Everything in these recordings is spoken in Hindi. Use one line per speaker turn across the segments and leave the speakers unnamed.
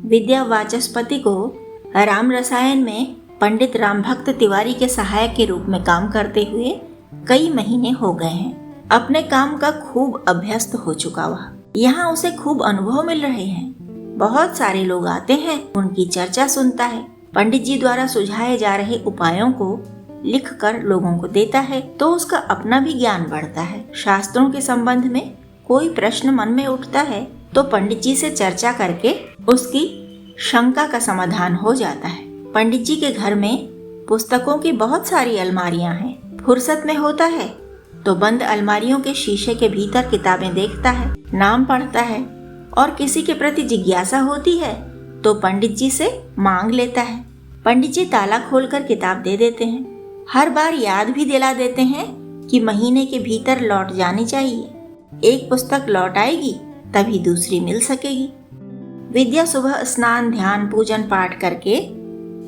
विद्या वाचस्पति को राम रसायन में पंडित रामभक्त तिवारी के सहायक के रूप में काम करते हुए कई महीने हो गए हैं। अपने काम का खूब अभ्यस्त हो चुका वह। यहाँ उसे खूब अनुभव मिल रहे हैं। बहुत सारे लोग आते हैं, उनकी चर्चा सुनता है। पंडित जी द्वारा सुझाए जा रहे उपायों को लिख कर लोगों को देता है तो उसका अपना भी ज्ञान बढ़ता है। शास्त्रों के संबंध में कोई प्रश्न मन में उठता है तो पंडित जी से चर्चा करके उसकी शंका का समाधान हो जाता है। पंडित जी के घर में पुस्तकों की बहुत सारी अलमारियां हैं। फुर्सत में होता है तो बंद अलमारियों के शीशे के भीतर किताबें देखता है, नाम पढ़ता है और किसी के प्रति जिज्ञासा होती है तो पंडित जी से मांग लेता है। पंडित जी ताला खोलकर किताब दे देते हैं। हर बार याद भी दिला देते हैं कि महीने के भीतर लौट जानी चाहिए। एक पुस्तक लौट आएगी तभी दूसरी मिल सकेगी। विद्या सुबह स्नान, ध्यान, पूजन पाठ करके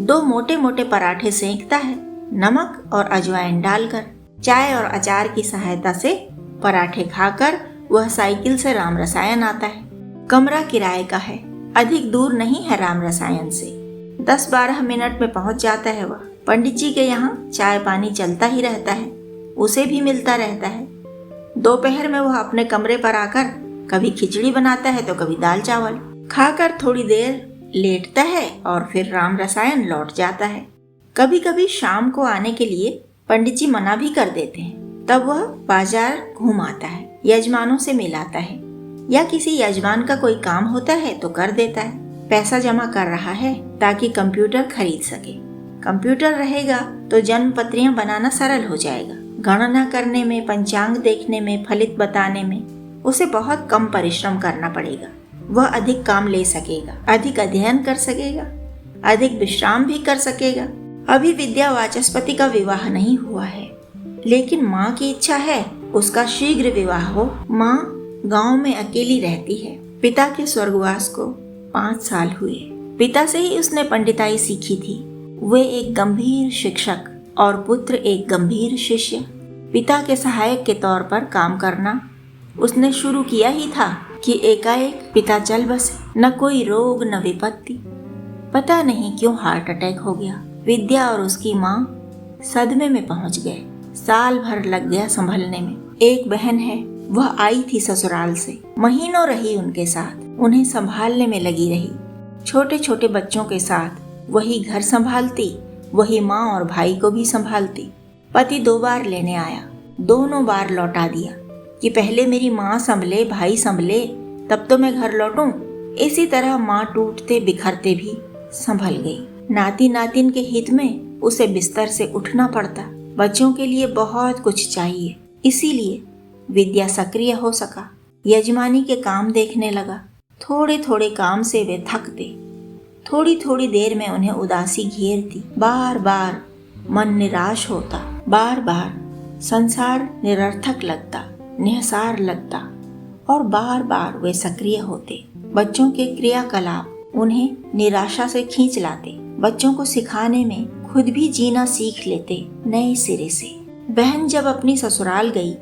2 मोटे मोटे पराठे सेंकता है, नमक और अजवाइन डालकर। चाय और अचार की सहायता से पराठे खाकर वह साइकिल से राम रसायन आता है। कमरा किराए का है, अधिक दूर नहीं है राम रसायन से। 10-12 मिनट में पहुंच जाता है वह। पंडित जी के यहाँ चाय पानी चलता ही रहता है, उसे भी मिलता रहता है। दोपहर में वह अपने कमरे पर आकर कभी खिचड़ी बनाता है तो कभी दाल चावल खाकर थोड़ी देर लेटता है और फिर राम रसायन लौट जाता है। कभी कभी शाम को आने के लिए पंडित जी मना भी कर देते हैं। तब वह बाजार घूम आता है, यजमानों से मिलाता है या किसी यजमान का कोई काम होता है तो कर देता है। पैसा जमा कर रहा है ताकि कंप्यूटर खरीद सके। कंप्यूटर रहेगा तो जन्म पत्रियां बनाना सरल हो जाएगा। गणना करने में, पंचांग देखने में, फलित बताने में उसे बहुत कम परिश्रम करना पड़ेगा। वह अधिक काम ले सकेगा, अधिक अध्ययन कर सकेगा, अधिक विश्राम भी कर सकेगा। अभी विद्या वाचस्पति का विवाह नहीं हुआ है, लेकिन माँ की इच्छा है उसका शीघ्र विवाह हो। माँ गांव में अकेली रहती है। पिता के स्वर्गवास को 5 साल हुए। पिता से ही उसने पंडिताई सीखी थी। वे एक गंभीर शिक्षक और पुत्र एक गंभीर शिष्य। पिता के सहायक के तौर पर काम करना उसने शुरू किया ही था कि एकाएक पिता चल बसे। न कोई रोग न विपत्ति। पता नहीं क्यों हार्ट अटैक हो गया। विद्या और उसकी माँ सदमे में पहुंच गए। साल भर लग गया संभलने में। एक बहन है, वह आई थी ससुराल से। महीनों रही उनके साथ, उन्हें संभालने में लगी रही। छोटे छोटे बच्चों के साथ वही घर संभालती, वही माँ और भाई को भी संभालती। पति 2 बार लेने आया, दोनों बार लौटा दिया कि पहले मेरी माँ संभले, भाई संभले, तब तो मैं घर लौटूं। इसी तरह माँ टूटते बिखरते भी संभल गई। नाती नातिन के हित में उसे बिस्तर से उठना पड़ता। बच्चों के लिए बहुत कुछ चाहिए, इसीलिए विद्या सक्रिय हो सका। यजमानी के काम देखने लगा। थोड़े थोड़े काम से वे थकते। थोड़ी थोड़ी देर में उन्हें उदासी घेरती। बार बार मन निराश होता। बार बार संसार निरर्थक लगता, निहसार लगता और बार बार वे सक्रिय होते। बच्चों के क्रियाकलाप उन्हें निराशा से खींच लाते। बच्चों को सिखाने में खुद भी जीना सीख लेते नए सिरे से। बहन जब अपनी ससुराल गई,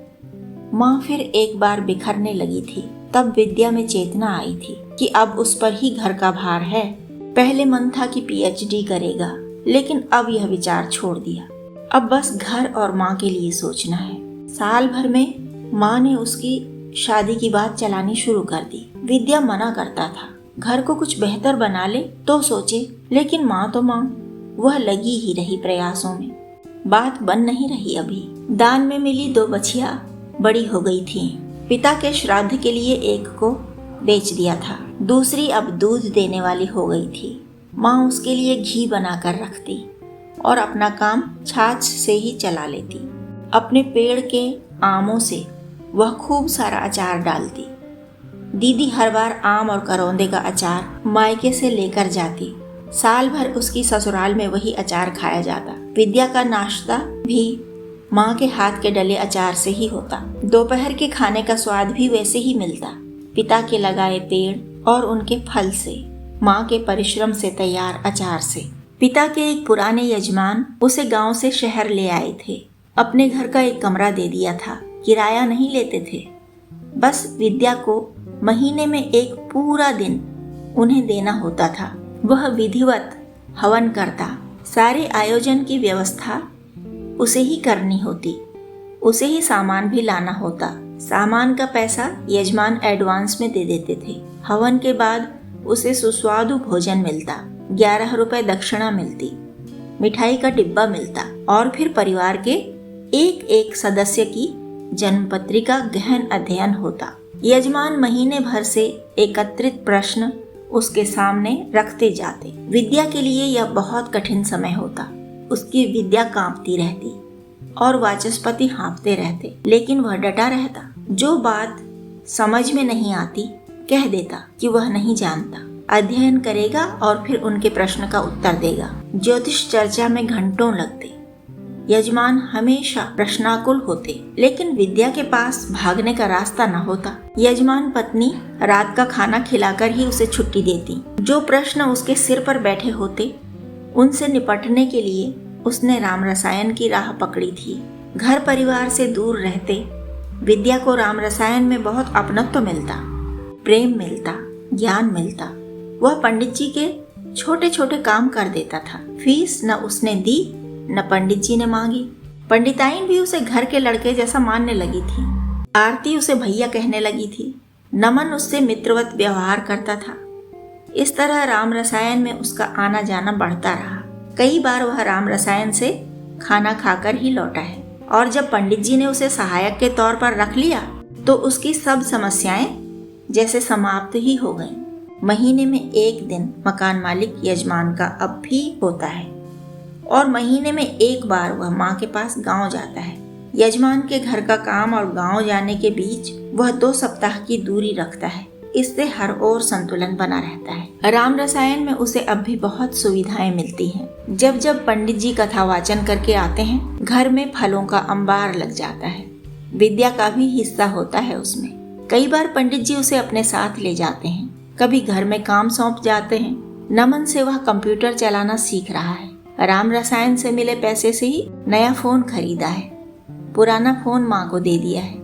माँ फिर एक बार बिखरने लगी थी। तब विद्या में चेतना आई थी कि अब उस पर ही घर का भार है। पहले मन था कि पीएचडी करेगा, लेकिन अब यह विचार छोड़ दिया। अब बस घर और माँ के लिए सोचना है। साल भर में माँ ने उसकी शादी की बात चलानी शुरू कर दी। विद्या मना करता था, घर को कुछ बेहतर बना ले तो सोचे, लेकिन माँ तो माँ, वह लगी ही रही प्रयासों में। बात बन नहीं रही। अभी दान में मिली 2 बछिया बड़ी हो गई थी। पिता के श्राद्ध के लिए एक को बेच दिया था, दूसरी अब दूध देने वाली हो गई थी। माँ उसके लिए घी बनाकर रखती और अपना काम छाछ से ही चला लेती। अपने पेड़ के आमों से वह खूब सारा अचार डालती। दीदी हर बार आम और करौंदे का अचार मायके से लेकर जाती। साल भर उसकी ससुराल में वही अचार खाया जाता। विद्या का नाश्ता भी माँ के हाथ के डले अचार से ही होता। दोपहर के खाने का स्वाद भी वैसे ही मिलता, पिता के लगाए पेड़ और उनके फल से, माँ के परिश्रम से तैयार अचार से। पिता के एक पुराने यजमान उसे गांव से शहर ले आए थे। अपने घर का एक कमरा दे दिया था, किराया नहीं लेते थे। बस विद्या को महीने में एक पूरा दिन उन्हें देना होता था। वह विधिवत हवन करता, सारे आयोजन की व्यवस्था उसे ही करनी होती, उसे ही सामान भी लाना होता। सामान का पैसा यजमान एडवांस में दे देते थे। हवन के बाद उसे सुस्वादु भोजन मिलता, 11 रुपए दक्षिणा मिलती, मिठाई का डिब्बा मिलता और फिर परिवार के एक एक सदस्य की जन्मपत्री का गहन अध्ययन होता। यजमान महीने भर से एकत्रित प्रश्न उसके सामने रखते जाते। विद्या के लिए यह बहुत कठिन समय होता। उसकी विद्या कांपती रहती और वाचस्पति हाँफते रहते, लेकिन वह डटा रहता। जो बात समझ में नहीं आती कह देता कि वह नहीं जानता, अध्ययन करेगा और फिर उनके प्रश्न का उत्तर देगा। ज्योतिष चर्चा में घंटों लगते। यजमान हमेशा प्रश्नाकुल होते, लेकिन विद्या के पास भागने का रास्ता न होता। यजमान पत्नी रात का खाना खिलाकर ही उसे छुट्टी देती। जो प्रश्न उसके सिर पर बैठे होते उनसे निपटने के लिए उसने राम रसायन की राह पकड़ी थी। घर परिवार से दूर रहते विद्या को राम रसायन में बहुत अपनत्व मिलता, प्रेम मिलता, ज्ञान मिलता। वह पंडित जी के छोटे छोटे काम कर देता था। फीस न उसने दी न पंडित जी ने मांगी। पंडिताइन भी उसे घर के लड़के जैसा मानने लगी थी। आरती उसे भैया कहने लगी थी। नमन उससे मित्रवत व्यवहार करता था। इस तरह राम रसायन में उसका आना जाना बढ़ता रहा। कई बार वह राम रसायन से खाना खाकर ही लौटा है, और जब पंडित जी ने उसे सहायक के तौर पर रख लिया तो उसकी सब समस्याएं जैसे समाप्त ही हो गईं। महीने में एक दिन मकान मालिक यजमान का अब भी होता है और महीने में एक बार वह माँ के पास गांव जाता है। यजमान के घर का काम और गांव जाने के बीच वह 2 सप्ताह की दूरी रखता है। इससे हर ओर संतुलन बना रहता है। राम रसायन में उसे अब भी बहुत सुविधाएं मिलती हैं। जब जब पंडित जी कथावाचन करके आते हैं, घर में फलों का अंबार लग जाता है। विद्या का भी हिस्सा होता है उसमें। कई बार पंडित जी उसे अपने साथ ले जाते हैं, कभी घर में काम सौंप जाते हैं। नमन से वह कंप्यूटर चलाना सीख रहा है। राम रसायन से मिले पैसे से ही नया फोन खरीदा है। पुराना फोन माँ को दे दिया है।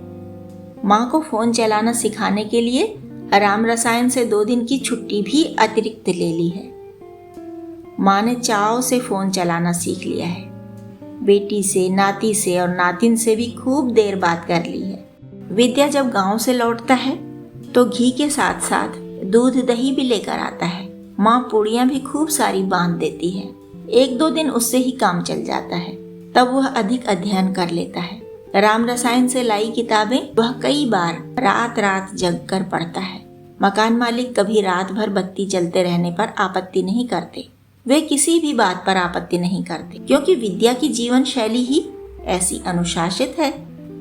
माँ को फोन चलाना सिखाने के लिए राम रसायन से 2 दिन की छुट्टी भी अतिरिक्त ले ली है। माँ ने चाव से फोन चलाना सीख लिया है। बेटी से, नाती से और नातिन से भी खूब देर बात कर ली है। विद्या जब गांव से लौटता है तो घी के साथ साथ दूध दही भी लेकर आता है। माँ पूड़ियाँ भी खूब सारी बांध देती है। 1-2 दिन उससे ही काम चल जाता है। तब वह अधिक अध्ययन कर लेता है। राम रसायन से लाई किताबें वह कई बार रात रात जग कर पढ़ता है। मकान मालिक कभी रात भर बत्ती जलते रहने पर आपत्ति नहीं करते। वे किसी भी बात पर आपत्ति नहीं करते, क्योंकि विद्या की जीवन शैली ही ऐसी अनुशासित है।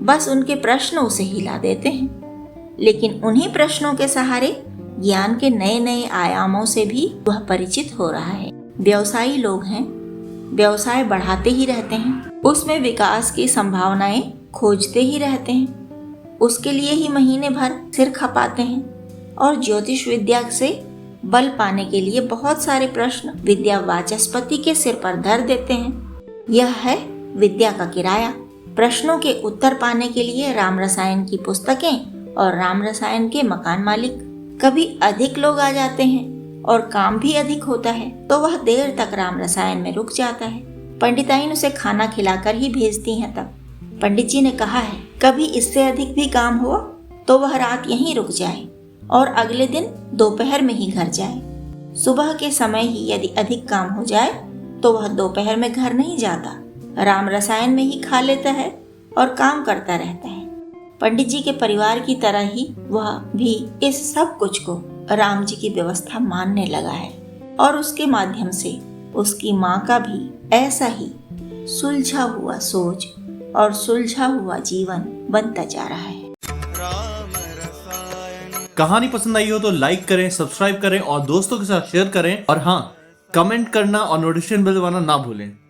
बस उनके प्रश्न उसे हिला देते हैं, लेकिन उन्हीं प्रश्नों के सहारे ज्ञान के नए नए आयामों से भी वह परिचित हो रहा है। व्यवसायी लोग हैं, व्यवसाय बढ़ाते ही रहते हैं, उसमें विकास की संभावनाएं खोजते ही रहते हैं, उसके लिए ही महीने भर सिर खपाते हैं और ज्योतिष विद्या से बल पाने के लिए बहुत सारे प्रश्न विद्या वाचस्पति के सिर पर धर देते हैं। यह है विद्या का किराया। प्रश्नों के उत्तर पाने के लिए राम रसायन की पुस्तकें और राम रसायन के मकान मालिक। कभी अधिक लोग आ जाते हैं और काम भी अधिक होता है तो वह देर तक राम रसायन में रुक जाता है। पंडिताइन उसे खाना खिलाकर ही भेजती हैं। तब पंडित जी ने कहा है, कभी इससे अधिक भी काम हो तो वह रात यहीं रुक जाए और अगले दिन दोपहर में ही घर जाए। सुबह के समय ही यदि अधिक काम हो जाए तो वह दोपहर में घर नहीं जाता, राम रसायन में ही खा लेता है और काम करता रहता है। पंडित जी के परिवार की तरह ही वह भी इस सब कुछ को राम जी की व्यवस्था मानने लगा है और उसके माध्यम से उसकी माँ का भी ऐसा ही सुलझा हुआ सोच और सुलझा हुआ जीवन बनता जा रहा है।
कहानी पसंद आई हो तो लाइक करें, सब्सक्राइब करें और दोस्तों के साथ शेयर करें, और हाँ, कमेंट करना और नोटिफिकेशन बेल दबाना ना भूलें।